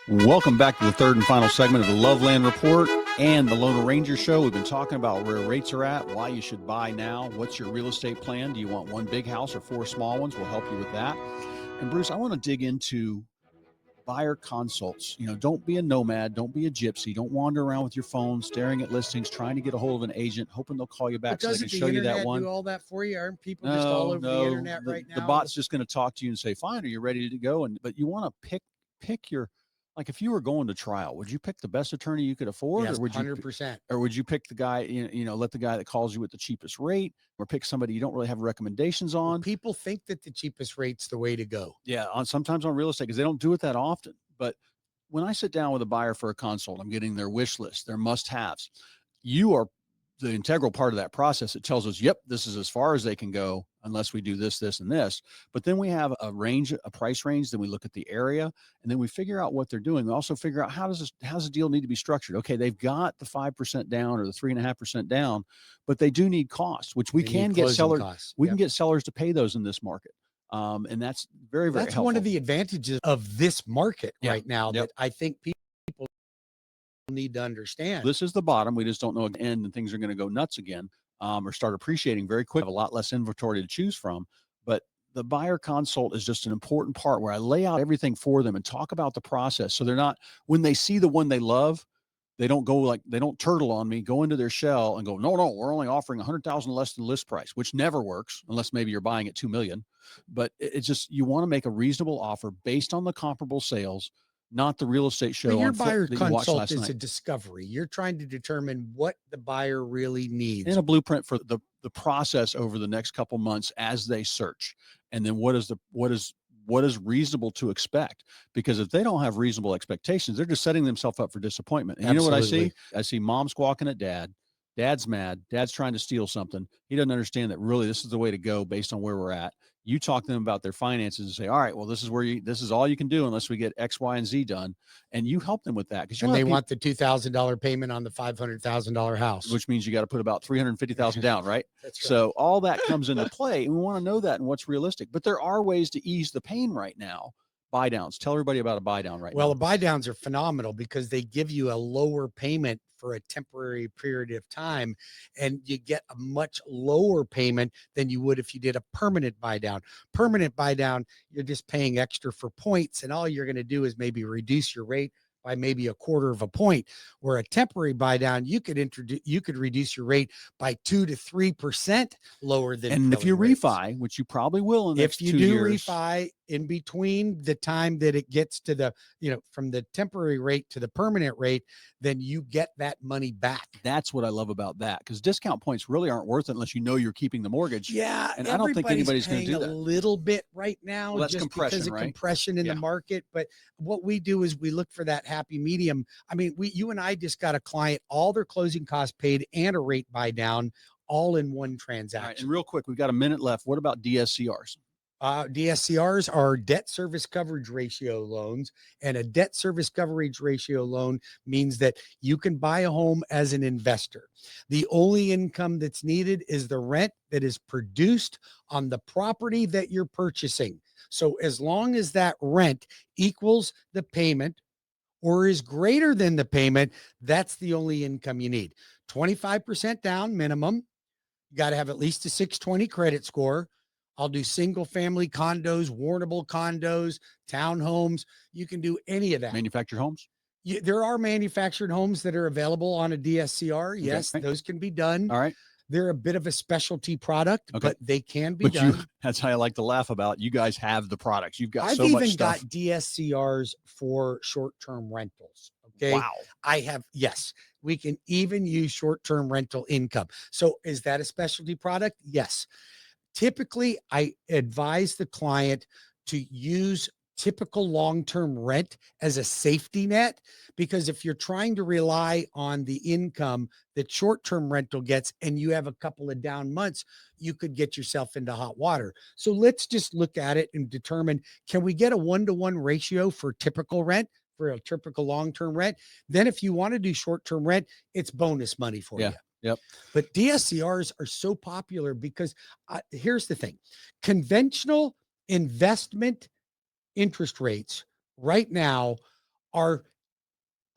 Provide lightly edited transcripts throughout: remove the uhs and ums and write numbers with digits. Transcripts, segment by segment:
Welcome back to the third and final segment of the Loveland Report and the Lone Ranger Show. We've been talking about where rates are at, why you should buy now, what's your real estate plan? Do you want one big house or four small ones? We'll help you with that. And Bruce, I want to dig into buyer consults. Don't be a nomad, don't be a gypsy, don't wander around with your phone staring at listings, trying to get a hold of an agent, hoping they'll call you back so they can show you that one. Do all that for you? Aren't people just all over the internet right now? The bot's just going to talk to you and say, "Fine, are you ready to go?" But you want to pick your. Like if you were going to trial, would you pick the best attorney you could afford? Yes, or would 100%. Or would you pick the guy, let the guy that calls you with the cheapest rate, or pick somebody you don't really have recommendations on? Well, people think that the cheapest rate's the way to go. Yeah, sometimes on real estate, because they don't do it that often. But when I sit down with a buyer for a consult, I'm getting their wish list, their must-haves. You are the integral part of that process. It tells us, yep, this is as far as they can go unless we do this, this, and this. But then we have a price range. Then we look at the area, and then we figure out what they're doing. We also figure out how's the deal need to be structured. Okay, they've got the 5% down or the 3.5% down, but they do need costs, which we can get sellers. We can get sellers to pay those in this market. And that's very, very helpful. One of the advantages of this market right now that I think people need to understand. This is the bottom. We just don't know at the end, and things are going to go nuts again, or start appreciating very quick. Have a lot less inventory to choose from. But the buyer consult is just an important part where I lay out everything for them and talk about the process. So they're not, when they see the one they love, they don't turtle on me, go into their shell and go, no, we're only offering 100,000 less than list price, which never works unless maybe you're buying at 2 million. But it's just, you want to make a reasonable offer based on the comparable sales, not the real estate show. Your buyer consult is a discovery. You're trying to determine what the buyer really needs. And a blueprint for the process over the next couple months as they search. And then what is reasonable to expect? Because if they don't have reasonable expectations, they're just setting themselves up for disappointment. And you know what I see? I see mom squawking at dad. Dad's mad. Dad's trying to steal something. He doesn't understand that really this is the way to go based on where we're at. You talk to them about their finances and say, all right, well, this is all you can do unless we get X, Y, and Z done. And you help them with that. And they want the $2,000 payment on the $500,000 house. Which means you got to put about $350,000 down, right? That's right. So all that comes into play. And we want to know that and what's realistic. But there are ways to ease the pain right now. Buydowns. Tell everybody about a buydown right now. Well, the buydowns are phenomenal because they give you a lower payment for a temporary period of time, and you get a much lower payment than you would if you did a permanent buydown. Permanent buydown, you're just paying extra for points, and all you're going to do is maybe reduce your rate by maybe 1/4 of a point. Where a temporary buydown, you could reduce your rate by 2 to 3% lower than. And if you refi, which you probably will in the next 2 years. If you do refi in between the time that it gets to the, from the temporary rate to the permanent rate, then you get that money back. That's what I love about that, because discount points really aren't worth it unless you know you're keeping the mortgage. Yeah, and I don't think anybody's going to do that. A little bit right now, well, that's just compression, because of right? compression in the market. But what we do is we look for that happy medium. I mean, you and I just got a client, all their closing costs paid and a rate buy down, all in one transaction. All right, and real quick, we've got a minute left. What about DSCRs? DSCRs are debt service coverage ratio loans, and a debt service coverage ratio loan means that you can buy a home as an investor. The only income that's needed is the rent that is produced on the property that you're purchasing. So as long as that rent equals the payment or is greater than the payment, that's the only income you need. 25% down minimum. You got to have at least a 620 credit score. I'll do single family condos, warrantable condos, townhomes. You can do any of that. Manufactured homes? There are manufactured homes that are available on a DSCR. Yes, okay. Those can be done. All right. They're a bit of a specialty product, but they can be done. That's how I like to laugh about. You guys have the products. You've got so much stuff. I've even got DSCRs for short-term rentals. Okay. Wow. I have, yes, we can even use short-term rental income. So is that a specialty product? Yes. Typically, I advise the client to use typical long-term rent as a safety net, because if you're trying to rely on the income that short-term rental gets and you have a couple of down months, you could get yourself into hot water. So let's just look at it and determine, can we get a 1-to-1 ratio for typical rent, for a typical long-term rent? Then if you want to do short-term rent, it's bonus money for you. Yep. But DSCRs are so popular because here's the thing. Conventional investment interest rates right now are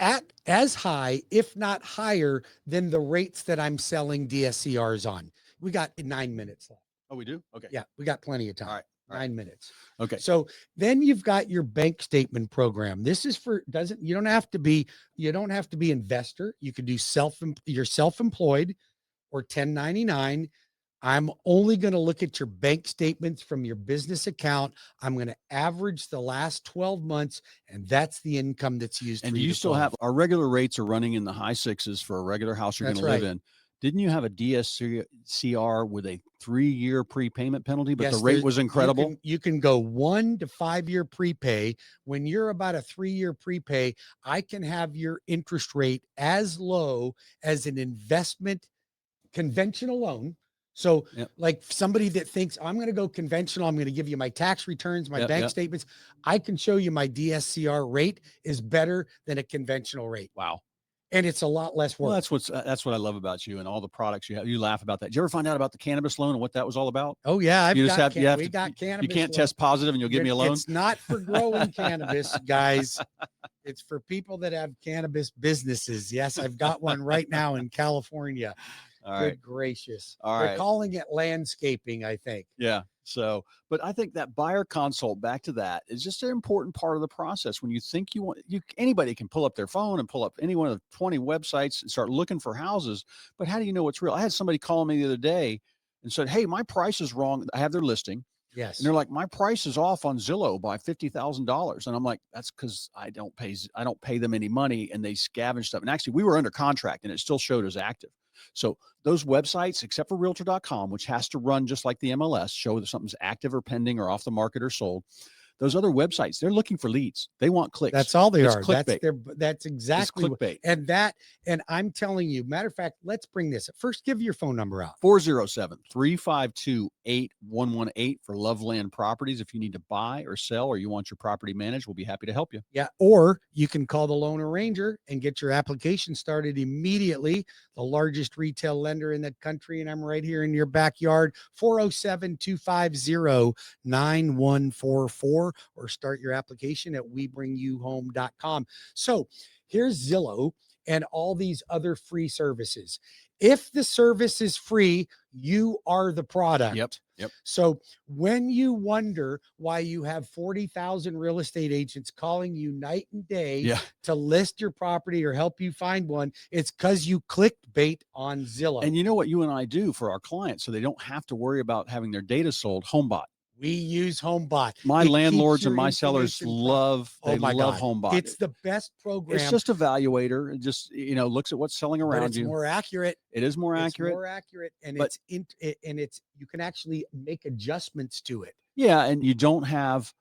at as high, if not higher, than the rates that I'm selling DSCRs on. We got 9 minutes left. Oh, we do? Okay. Yeah, we got plenty of All time. right. All right. 9 minutes. Okay. So then you've got your bank statement program. This is for you don't have to be investor. You could do you're self-employed or 1099. I'm only going to look at your bank statements from your business account. I'm going to average the last 12 months, and that's the income that's used. And for do you to still have qualify. our regular rates are running in the high sixes for a regular house you're going That's to live right. in? Didn't you have a DSCR with a 3-year prepayment penalty, but the Yes, rate was incredible? You can go 1 to 5 year prepay. When you're about a 3-year prepay, I can have your interest rate as low as an investment conventional loan. So Yep. like somebody that thinks I'm going to go conventional, I'm going to give you my tax returns, my bank statements. I can show you my DSCR rate is better than a conventional rate. Wow. And it's a lot less work. Well, that's what I love about you and all the products you have. You laugh about that. Did you ever find out about the cannabis loan and what that was all about? Oh yeah, We got cannabis. You can't test positive and you'll give me a loan. It's not for growing cannabis, guys. It's for people that have cannabis businesses. Yes, I've got one right now in California. All right. Good gracious. All They're right. calling it landscaping, I think. Yeah. So, but I think that buyer consult, back to that, is just an important part of the process. When you think anybody can pull up their phone and pull up any one of the 20 websites and start looking for houses. But how do you know what's real? I had somebody call me the other day and said, "Hey, my price is wrong." I have their listing. Yes. And they're like, "My price is off on Zillow by $50,000." And I'm like, "That's because I don't pay them any money, and they scavenge stuff." And actually, we were under contract and it still showed as active. So those websites, except for realtor.com, which has to run just like the MLS, show that something's active or pending or off the market or sold. Those other websites, they're looking for leads. They want clicks. That's all they are. Clickbait. That's exactly it's clickbait. And I'm telling you, matter of fact, let's bring this up. First, give your phone number out. 407-352-8118 for Loveland Properties. If you need to buy or sell or you want your property managed, we'll be happy to help you. Yeah. Or you can call the loan arranger and get your application started immediately. The largest retail lender in the country. And I'm right here in your backyard, 407-250-9144, or start your application at webringyouhome.com. So here's Zillow and all these other free services. If the service is free, you are the product. Yep. So when you wonder why you have 40,000 real estate agents calling you night and day to list your property or help you find one, it's because you clicked bait on Zillow. And you know what you and I do for our clients so they don't have to worry about having their data sold? HomeBot. We use HomeBot. My landlords and my sellers love HomeBot. It's the best program. It's just evaluator. It just, looks at what's selling around you. More accurate. It is more accurate. More accurate. And you can actually make adjustments to it. Yeah. And you don't have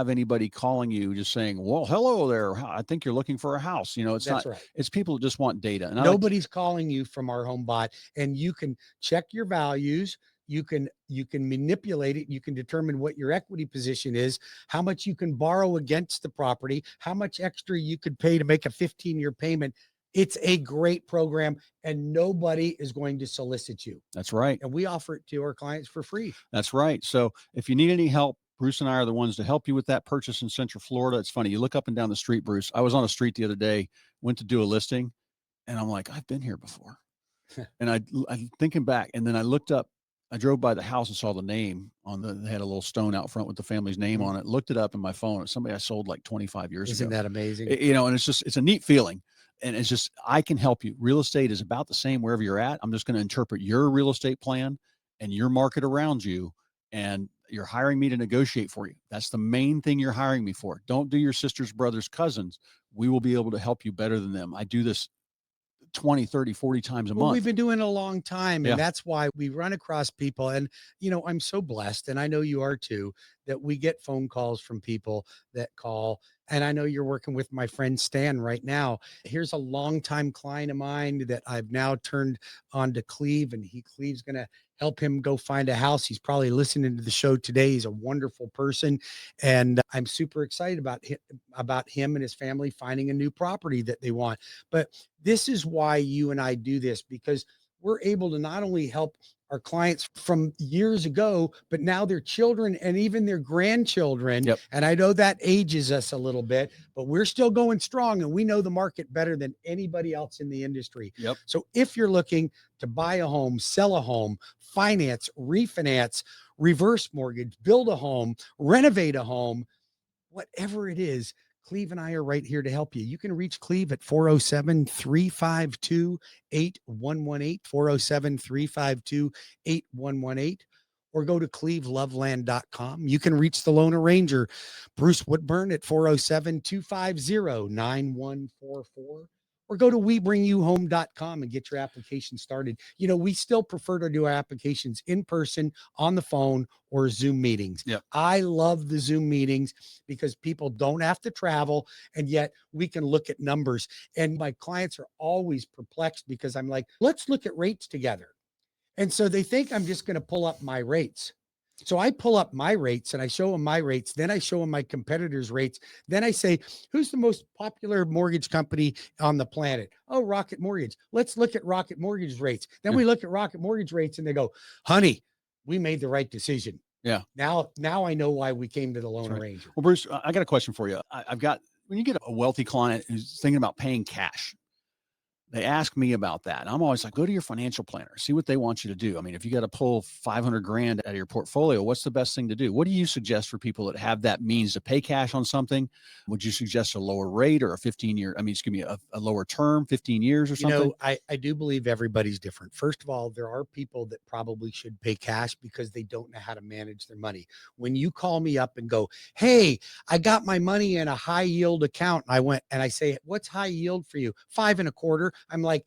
anybody calling you just saying, "Well, hello there. I think you're looking for a house." That's right. It's people who just want data. And nobody's calling you from our HomeBot, and you can check your values. You can manipulate it. You can determine what your equity position is, how much you can borrow against the property, how much extra you could pay to make a 15-year payment. It's a great program, and nobody is going to solicit you. That's right. And we offer it to our clients for free. That's right. So if you need any help, Bruce and I are the ones to help you with that purchase in Central Florida. It's funny. You look up and down the street, Bruce. I was on a street the other day, went to do a listing, and I'm like, I've been here before. And I'm thinking back, and then I looked up. I drove by the house and saw the name they had a little stone out front with the family's name on it. Looked it up in my phone. It's somebody I sold like 25 years ago. Isn't that amazing? And it's a neat feeling. And it's just, I can help you. Real estate is about the same wherever you're at. I'm just going to interpret your real estate plan and your market around you. And you're hiring me to negotiate for you. That's the main thing you're hiring me for. Don't do your sisters, brothers, cousins. We will be able to help you better than them. I do this 20, 30, 40 times a month. We've been doing it a long time. And that's why we run across people. And, I'm so blessed, and I know you are too, that we get phone calls from people that call. And I know you're working with my friend Stan right now. Here's a longtime client of mine that I've now turned on to Cleve, and Cleve's going to help him go find a house. He's probably listening to the show today. He's a wonderful person. And I'm super excited about him and his family finding a new property that they want. But this is why you and I do this, because we're able to not only help are clients from years ago, but now their children and even their grandchildren. Yep. And I know that ages us a little bit, but we're still going strong and we know the market better than anybody else in the industry. Yep. So if you're looking to buy a home, sell a home, finance, refinance, reverse mortgage, build a home, renovate a home, whatever it is, Cleve and I are right here to help you. You can reach Cleve at 407-352-8118, 407-352-8118, or go to cleveloveland.com. You can reach the Lone Ranger, Bruce Woodburn, at 407-250-9144. Or go to WeBringYouHome.com and get your application started. You know, we still prefer to do our applications in person, on the phone, or Zoom meetings. Yep. I love the Zoom meetings because people don't have to travel, and yet we can look at numbers. And my clients are always perplexed because I'm like, let's look at rates together. And so they think I'm just going to pull up my rates. So I pull up my rates and I show them my rates. Then I show them my competitors' rates. Then I say, who's the most popular mortgage company on the planet? Oh, Rocket Mortgage. Let's look at Rocket Mortgage rates. Then we look at Rocket Mortgage rates and they go, honey, we made the right decision. Yeah. Now I know why we came to the Lone Ranger. Well, Bruce, I got a question for you. I've got, when you get a wealthy client who's thinking about paying cash, they ask me about that. And I'm always like, go to your financial planner, see what they want you to do. I mean, if you got to pull 500 grand out of your portfolio, what's the best thing to do? What do you suggest for people that have that means to pay cash on something? Would you suggest a lower rate or a 15-year, a lower term, 15 years or something? You know, I do believe everybody's different. First of all, there are people that probably should pay cash because they don't know how to manage their money. When you call me up and go, hey, I got my money in a high yield account. And I say, what's high yield for you? 5.25. I'm like,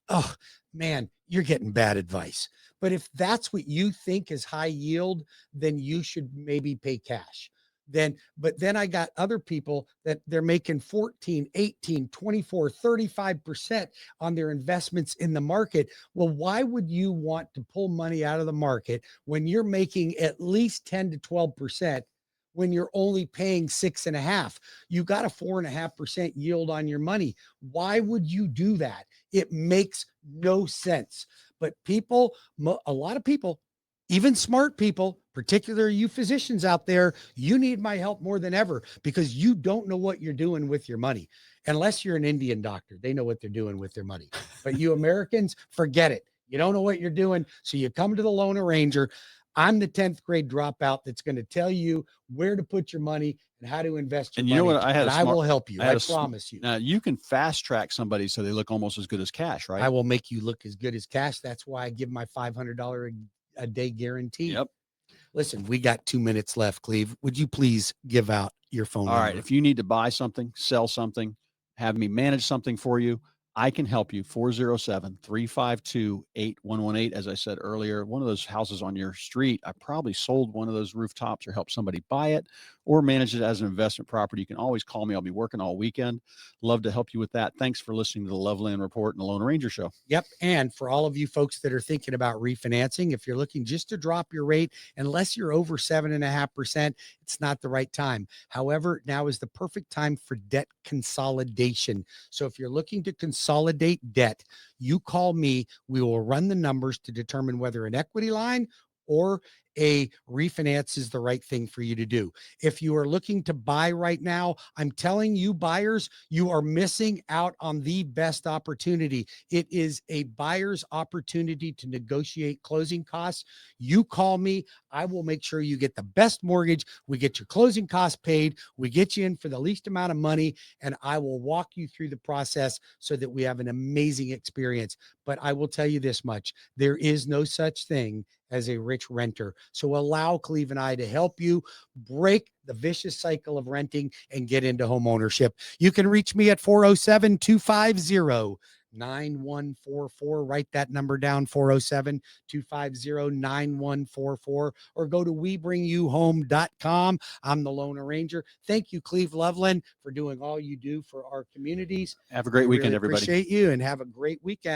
oh man, you're getting bad advice. But if that's what you think is high yield, then you should maybe pay cash. But then I got other people that they're making 14, 18, 24, 35% on their investments in the market. Well, why would you want to pull money out of the market when you're making at least 10 to 12%? When you're only paying 6.5%, you got a 4.5% yield on your money. Why would you do that? It makes no sense. But a lot of people, even smart people, particularly you physicians out there, you need my help more than ever because you don't know what you're doing with your money. Unless you're an Indian doctor, they know what they're doing with their money. But you Americans, forget it. You don't know what you're doing. So you come to the Lone Ranger. I'm the 10th grade dropout that's going to tell you where to put your money and how to invest your money. And you know what? I will help you. I promise you. Now you can fast track somebody so they look almost as good as cash, right? I will make you look as good as cash. That's why I give my $500 a day guarantee. Yep. Listen, we got 2 minutes left, Cleve. Would you please give out your phone number? All right. If you need to buy something, sell something, have me manage something for you, I can help you. 407-352-8118. As I said earlier, one of those houses on your street, I probably sold one of those rooftops or helped somebody buy it or manage it as an investment property. You can always call me. I'll be working all weekend. Love to help you with that. Thanks for listening to the Loveland Report and the Lone Ranger Show. Yep. And for all of you folks that are thinking about refinancing, if you're looking just to drop your rate, unless you're over 7.5%, it's not the right time. However, now is the perfect time for debt consolidation. So if you're looking to consolidate debt, you call me. We will run the numbers to determine whether an equity line or a refinance is the right thing for you to do. If you are looking to buy right now, I'm telling you buyers, you are missing out on the best opportunity. It is a buyer's opportunity to negotiate closing costs. You call me, I will make sure you get the best mortgage. We get your closing costs paid. We get you in for the least amount of money, and I will walk you through the process so that we have an amazing experience. But I will tell you this much, there is no such thing as a rich renter. So allow Cleve and I to help you break the vicious cycle of renting and get into home ownership. You can reach me at 407-250-9144. Write that number down, 407-250-9144, or go to WeBringYouHome.com. I'm the Lone Ranger. Thank you, Cleve Loveland, for doing all you do for our communities. Have a great weekend, everybody. Appreciate you and have a great weekend.